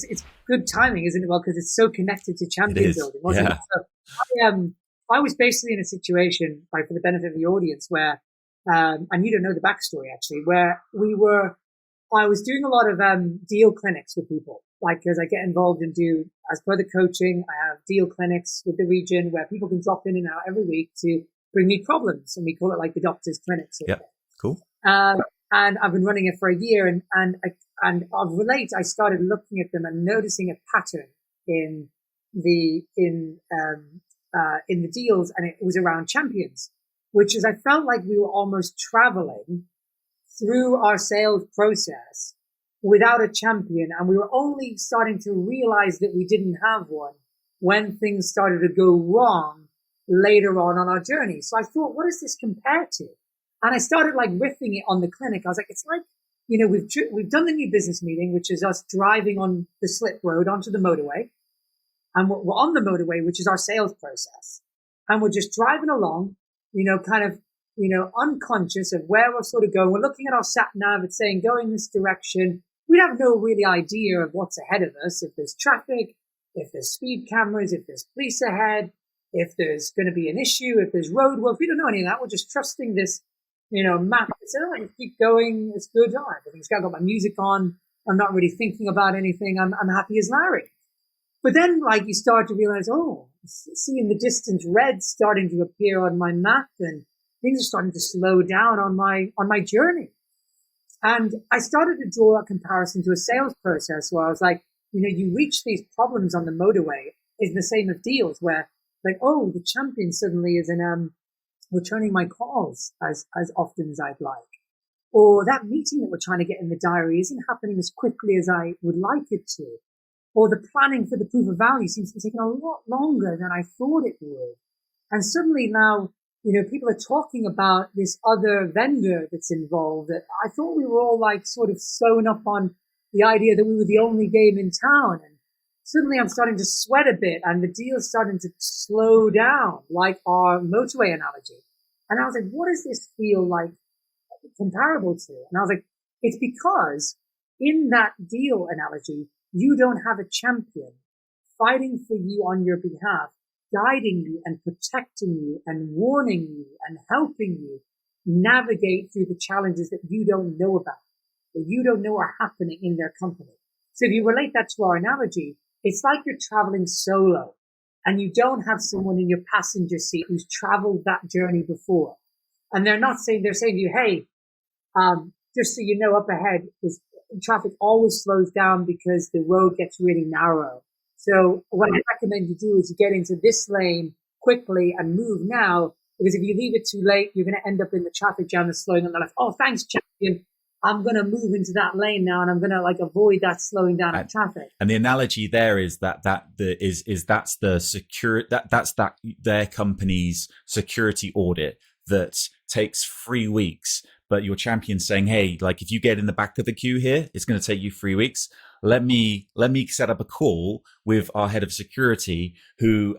it's good timing, isn't it? Well, because it's so connected to It champion is. building, wasn't it? Yeah. So I was basically in a situation, like for the benefit of the audience, where, and you don't know the backstory actually, where I was doing a lot of deal clinics with people. Like, as I get involved and do, as per the coaching, I have deal clinics with the region where people can drop in and out every week to bring me problems. And we call it like the doctor's clinic sort of Yep. thing. Cool. And I've been running it for a year, and of late I started looking at them and noticing a pattern in the deals, and it was around champions, which is I felt like we were almost traveling through our sales process without a champion, and we were only starting to realize that we didn't have one when things started to go wrong later on our journey. So I thought, what does this compare to? And I started like riffing it on the clinic. I was like, it's like, we've done the new business meeting, which is us driving on the slip road onto the motorway. And we're on the motorway, which is our sales process. And we're just driving along, unconscious of where we're sort of going. We're looking at our sat nav. It's saying, go in this direction. We have no really idea of what's ahead of us. If there's traffic, if there's speed cameras, if there's police ahead, if there's going to be an issue, if there's roadwork. We don't know any of that. We're just trusting this, map. It's, keep going. It's good. Oh, everything's good. I've got my music on. I'm not really thinking about anything. I'm happy as Larry. But then, like, you start to realize, see in the distance, red starting to appear on my map, and things are starting to slow down on my journey. And I started to draw a comparison to a sales process where I was like, you reach these problems on the motorway is the same as deals where, like, the champion suddenly isn't returning my calls as often as I'd like. Or that meeting that we're trying to get in the diary isn't happening as quickly as I would like it to. Or the planning for the proof of value seems to be taking a lot longer than I thought it would. And suddenly now, people are talking about this other vendor that's involved. I thought we were all like sort of sewn up on the idea that we were the only game in town. And suddenly I'm starting to sweat a bit and the deal's starting to slow down, like our motorway analogy. And I was like, what does this feel like comparable to? And I was like, it's because in that deal analogy, you don't have a champion fighting for you on your behalf, guiding you and protecting you and warning you and helping you navigate through the challenges that you don't know about, that you don't know are happening in their company. So if you relate that to our analogy, it's like you're traveling solo and you don't have someone in your passenger seat who's traveled that journey before. And they're saying to you, hey, just so you know, up ahead, traffic always slows down because the road gets really narrow. So what I recommend you do is you get into this lane quickly and move now, because if you leave it too late, you're going to end up in the traffic jam that's slowing on the left. Oh, thanks, champion. I'm going to move into that lane now, and I'm going to avoid that slowing down of traffic. And the analogy there is that's their company's security audit that takes 3 weeks. But your champion's saying, hey, like if you get in the back of the queue here, it's going to take you 3 weeks. Let me set up a call with our head of security who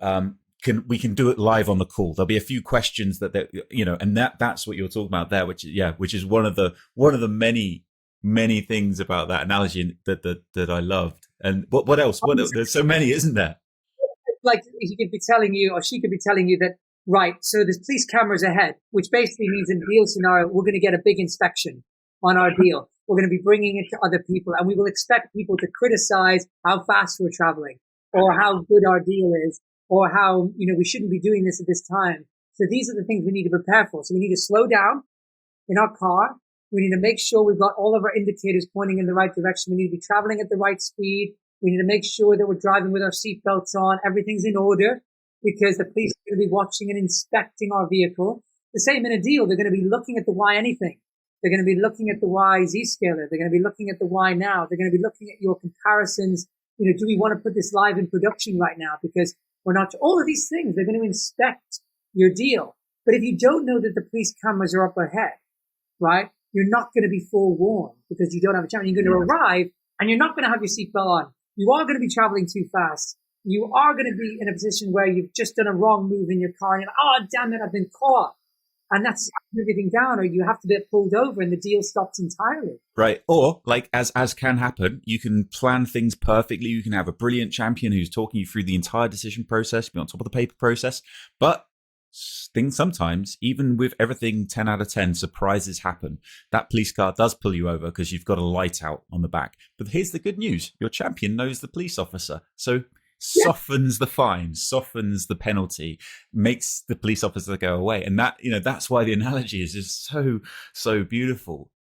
we can do it live on the call. There'll be a few questions and that's what you're talking about there, which is one of the many things about that analogy that I loved. And what else? There's so many, isn't there? Like he could be telling you, or she could be telling you that, right, so there's police cameras ahead, which basically means in a deal scenario, we're going to get a big inspection on our deal. We're going to be bringing it to other people, and we will expect people to criticize how fast we're traveling or how good our deal is or how, we shouldn't be doing this at this time. So these are the things we need to prepare for. So we need to slow down in our car. We need to make sure we've got all of our indicators pointing in the right direction. We need to be traveling at the right speed. We need to make sure that we're driving with our seatbelts on. Everything's in order, because the police are going to be watching and inspecting our vehicle. The same in a deal. They're going to be looking at the why anything. They're going to be looking at the why Zscaler. They're going to be looking at the why now. They're going to be looking at your comparisons. Do we want to put this live in production right now? Because we're not, all of these things, they're going to inspect your deal. But if you don't know that the police cameras are up ahead, right, you're not going to be forewarned because you don't have a chance. You're going to arrive and you're not going to have your seatbelt on. You are going to be traveling too fast. You are going to be in a position where you've just done a wrong move in your car and you're like, oh, damn it, I've been caught. and that's everything down, or you have to get pulled over and the deal stops entirely. Right. Or like as can happen, you can plan things perfectly. You can have a brilliant champion who's talking you through the entire decision process, be on top of the paper process. But things sometimes, even with everything 10 out of 10, surprises happen. That police car does pull you over because you've got a light out on the back. But here's the good news. Your champion knows the police officer. So softens the fine, softens the penalty, makes the police officer go away. And that, that's why the analogy is just so beautiful.